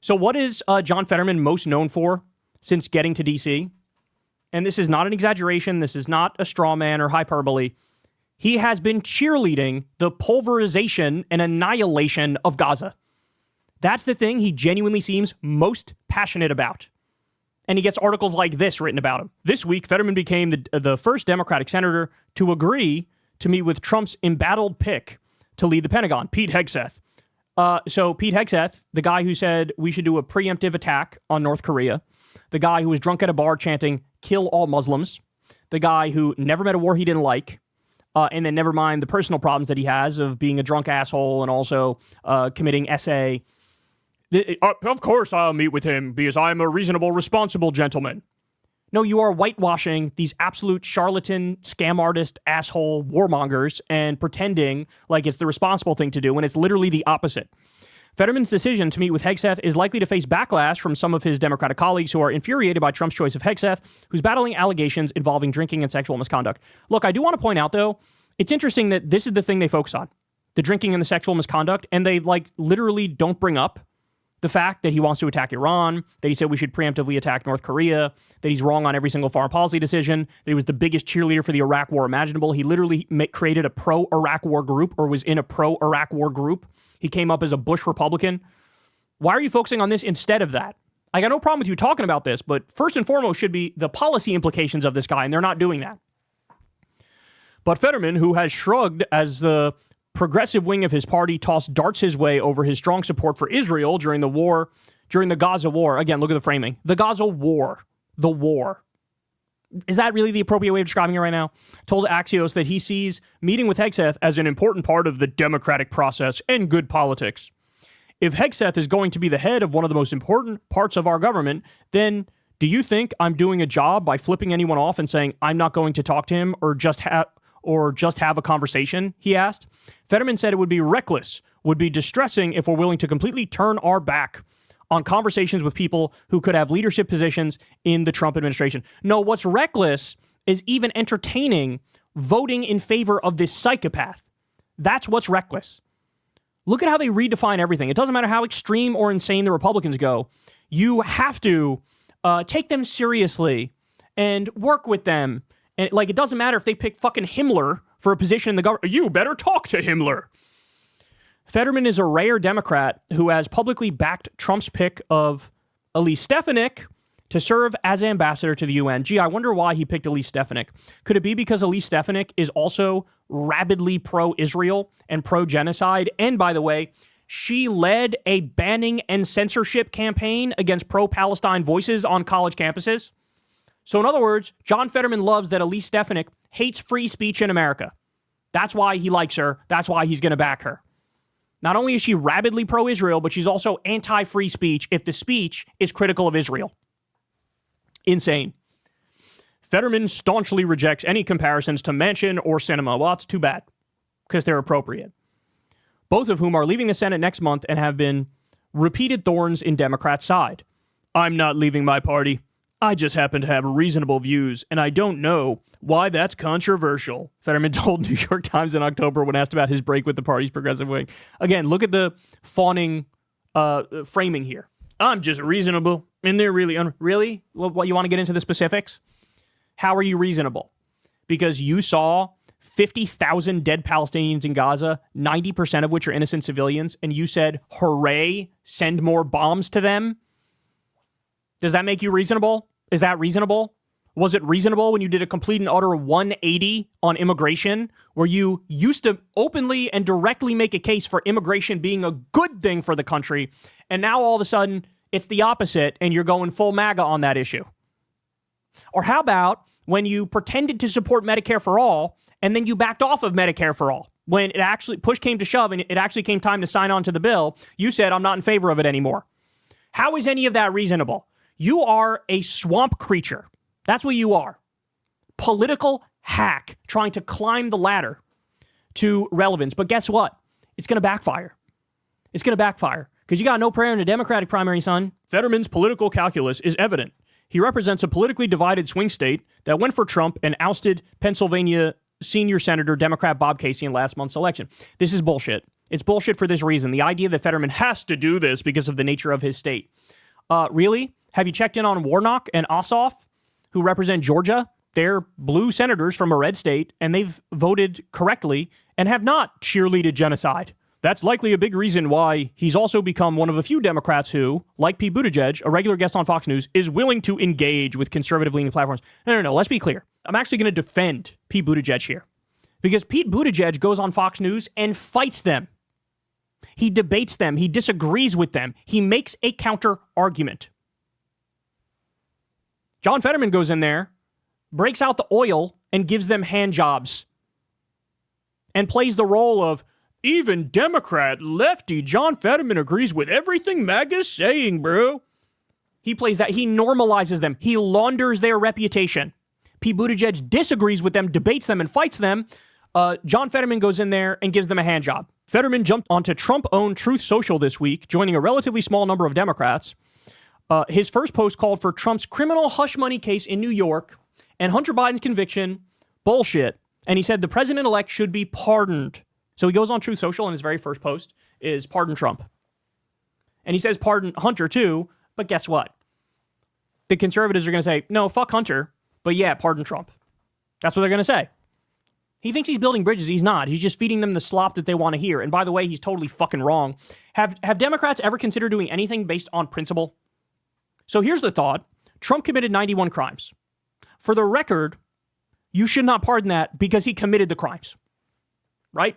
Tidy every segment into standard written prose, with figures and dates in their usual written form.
So what is John Fetterman most known for since getting to D.C.? And this is not an exaggeration. This is not a straw man or hyperbole. He has been cheerleading the pulverization and annihilation of Gaza. That's the thing he genuinely seems most passionate about. And he gets articles like this written about him. This week, Fetterman became the first Democratic senator to agree to meet with Trump's embattled pick to lead the Pentagon, Pete Hegseth. So Pete Hegseth, the guy who said we should do a preemptive attack on North Korea, the guy who was drunk at a bar chanting, kill all Muslims, the guy who never met a war he didn't like, and then never mind the personal problems that he has of being a drunk asshole and also committing SA. Of course I'll meet with him because I'm a reasonable, responsible gentleman. No, you are whitewashing these absolute charlatan, scam artist, asshole warmongers and pretending like it's the responsible thing to do when it's literally the opposite. Fetterman's decision to meet with Hegseth is likely to face backlash from some of his Democratic colleagues who are infuriated by Trump's choice of Hegseth, who's battling allegations involving drinking and sexual misconduct. Look, I do want to point out, though, it's interesting that this is the thing they focus on, the drinking and the sexual misconduct, and they literally don't bring up the fact that he wants to attack Iran, that he said we should preemptively attack North Korea, that he's wrong on every single foreign policy decision, that he was the biggest cheerleader for the Iraq war imaginable. He literally created a pro-Iraq war group or was in a pro-Iraq war group. He came up as a Bush Republican. Why are you focusing on this instead of that? I got no problem with you talking about this, but first and foremost should be the policy implications of this guy, and they're not doing that. But Fetterman, who has shrugged as the progressive wing of his party tossed darts his way over his strong support for Israel during the Gaza war. Again, look at the framing. The Gaza war. The war. Is that really the appropriate way of describing it right now? Told Axios that he sees meeting with Hegseth as an important part of the democratic process and good politics. If Hegseth is going to be the head of one of the most important parts of our government, then do you think I'm doing a job by flipping anyone off and saying I'm not going to talk to him or just have a conversation, he asked. Fetterman said it would be reckless, would be distressing if we're willing to completely turn our back on conversations with people who could have leadership positions in the Trump administration. No, what's reckless is even entertaining voting in favor of this psychopath. That's what's reckless. Look at how they redefine everything. It doesn't matter how extreme or insane the Republicans go. You have to take them seriously and work with them. And it doesn't matter if they pick fucking Himmler for a position in the government. You better talk to Himmler. Fetterman is a rare Democrat who has publicly backed Trump's pick of Elise Stefanik to serve as ambassador to the UN. Gee, I wonder why he picked Elise Stefanik. Could it be because Elise Stefanik is also rabidly pro-Israel and pro-genocide? And by the way, she led a banning and censorship campaign against pro-Palestine voices on college campuses. So in other words, John Fetterman loves that Elise Stefanik hates free speech in America. That's why he likes her. That's why he's going to back her. Not only is she rabidly pro-Israel, but she's also anti-free speech if the speech is critical of Israel. Insane. Fetterman staunchly rejects any comparisons to Manchin or Sinema. Well, that's too bad, because they're appropriate. Both of whom are leaving the Senate next month and have been repeated thorns in Democrats' side. I'm not leaving my party. I just happen to have reasonable views, and I don't know why that's controversial, Fetterman told New York Times in October when asked about his break with the party's progressive wing. Again, look at the fawning framing here. I'm just reasonable, and they're really... Really? What, you want to get into the specifics? How are you reasonable? Because you saw 50,000 dead Palestinians in Gaza, 90% of which are innocent civilians, and you said, hooray, send more bombs to them? Does that make you reasonable? Is that reasonable? Was it reasonable when you did a complete and utter 180 on immigration, where you used to openly and directly make a case for immigration being a good thing for the country, and now all of a sudden it's the opposite and you're going full MAGA on that issue? Or how about when you pretended to support Medicare for all and then you backed off of Medicare for all? When it actually, push came to shove and it actually came time to sign on to the bill, you said, I'm not in favor of it anymore. How is any of that reasonable? You are a swamp creature. That's what you are. Political hack trying to climb the ladder to relevance. But guess what? It's going to backfire. It's going to backfire because you got no prayer in a Democratic primary, son. Fetterman's political calculus is evident. He represents a politically divided swing state that went for Trump and ousted Pennsylvania senior Senator Democrat Bob Casey in last month's election. This is bullshit. It's bullshit for this reason. The idea that Fetterman has to do this because of the nature of his state. Really? Have you checked in on Warnock and Ossoff, who represent Georgia? They're blue senators from a red state, and they've voted correctly and have not cheerleaded genocide. That's likely a big reason why he's also become one of a few Democrats who, like Pete Buttigieg, a regular guest on Fox News, is willing to engage with conservative-leaning platforms. No. Let's be clear. I'm actually going to defend Pete Buttigieg here. Because Pete Buttigieg goes on Fox News and fights them. He debates them. He disagrees with them. He makes a counter-argument. John Fetterman goes in there, breaks out the oil, and gives them hand jobs. And plays the role of, even Democrat lefty John Fetterman agrees with everything MAGA's saying, bro. He plays that. He normalizes them. He launders their reputation. Pete Buttigieg disagrees with them, debates them, and fights them. John Fetterman goes in there and gives them a hand job. Fetterman jumped onto Trump-owned Truth Social this week, joining a relatively small number of Democrats. His first post called for Trump's criminal hush money case in New York and Hunter Biden's conviction bullshit. And he said the president-elect should be pardoned. So he goes on Truth Social, and his very first post is pardon Trump. And he says pardon Hunter too, but guess what? The conservatives are going to say, no, fuck Hunter, but yeah, pardon Trump. That's what they're going to say. He thinks he's building bridges. He's not. He's just feeding them the slop that they want to hear. And by the way, he's totally fucking wrong. Have Democrats ever considered doing anything based on principle? So here's the thought. Trump committed 91 crimes. For the record, you should not pardon that because he committed the crimes. Right?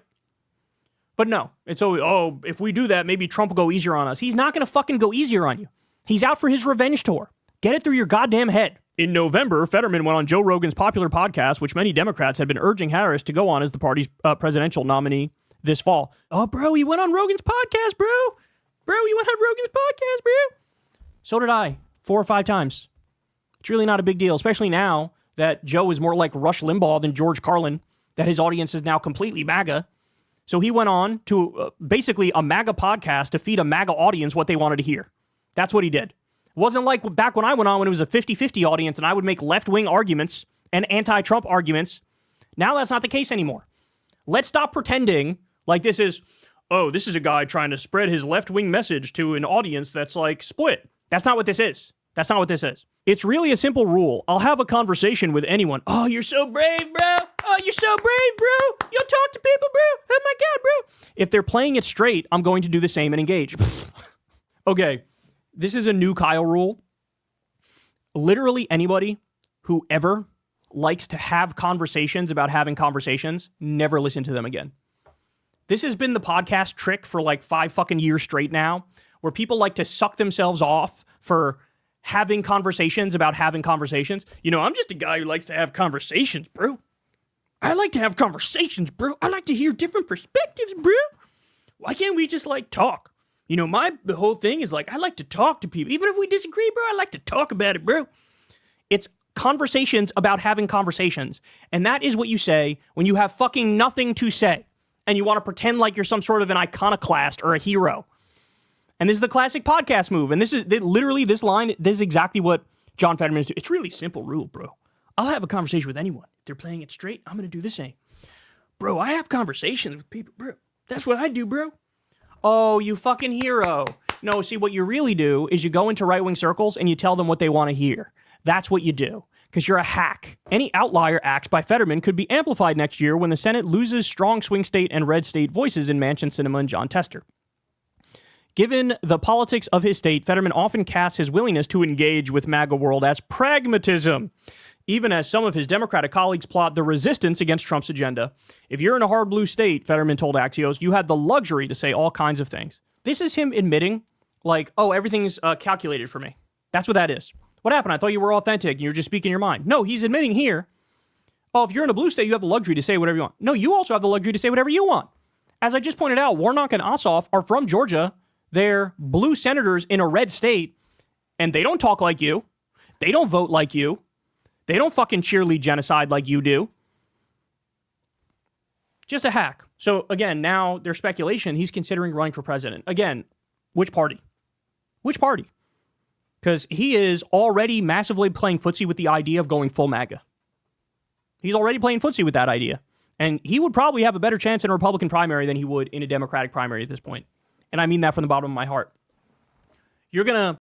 But no, it's always, if we do that, maybe Trump will go easier on us. He's not going to fucking go easier on you. He's out for his revenge tour. Get it through your goddamn head. In November, Fetterman went on Joe Rogan's popular podcast, which many Democrats had been urging Harris to go on as the party's presidential nominee this fall. Oh, bro, he went on Rogan's podcast, bro. Bro, he went on Rogan's podcast, bro. So did I, 4 or 5 times. It's really not a big deal, especially now that Joe is more like Rush Limbaugh than George Carlin, that his audience is now completely MAGA. So he went on to basically a MAGA podcast to feed a MAGA audience what they wanted to hear. That's what he did. It wasn't like back when I went on when it was a 50-50 audience and I would make left-wing arguments and anti-Trump arguments. Now that's not the case anymore. Let's stop pretending like this is a guy trying to spread his left-wing message to an audience that's like split. That's not what this is. That's not what this is. It's really a simple rule. I'll have a conversation with anyone. Oh, you're so brave, bro. Oh, you're so brave, bro. You'll talk to people, bro. Oh my God, bro. If they're playing it straight, I'm going to do the same and engage. Okay, this is a new Kyle rule. Literally anybody who ever likes to have conversations about having conversations, never listen to them again. This has been the podcast trick for like 5 fucking years straight now, where people like to suck themselves off for having conversations about having conversations. You know, I'm just a guy who likes to have conversations, bro. I like to have conversations, bro. I like to hear different perspectives, bro. Why can't we just like talk? You know, the whole thing is like, I like to talk to people. Even if we disagree, bro, I like to talk about it, bro. It's conversations about having conversations. And that is what you say when you have fucking nothing to say. And you want to pretend like you're some sort of an iconoclast or a hero. And this is the classic podcast move. And this is literally this line. This is exactly what John Fetterman is doing. It's really simple rule, bro. I'll have a conversation with anyone. If they're playing it straight, I'm going to do the same. Bro, I have conversations with people, bro. That's what I do, bro. Oh, you fucking hero. No, see, what you really do is you go into right-wing circles and you tell them what they want to hear. That's what you do. Because you're a hack. Any outlier acts by Fetterman could be amplified next year when the Senate loses strong swing state and red state voices in Manchin, Sinema, and John Tester. Given the politics of his state, Fetterman often casts his willingness to engage with MAGA world as pragmatism, even as some of his Democratic colleagues plot the resistance against Trump's agenda. If you're in a hard blue state, Fetterman told Axios, you had the luxury to say all kinds of things. This is him admitting, like, oh, everything's calculated for me. That's what that is. What happened? I thought you were authentic and you were just speaking your mind. No, he's admitting here, oh, if you're in a blue state, you have the luxury to say whatever you want. No, you also have the luxury to say whatever you want. As I just pointed out, Warnock and Ossoff are from Georgia. They're blue senators in a red state, and they don't talk like you. They don't vote like you. They don't fucking cheerlead genocide like you do. Just a hack. So, again, now there's speculation he's considering running for president. Again, which party? Which party? Because he is already massively playing footsie with the idea of going full MAGA. He's already playing footsie with that idea. And he would probably have a better chance in a Republican primary than he would in a Democratic primary at this point. And I mean that from the bottom of my heart. You're going to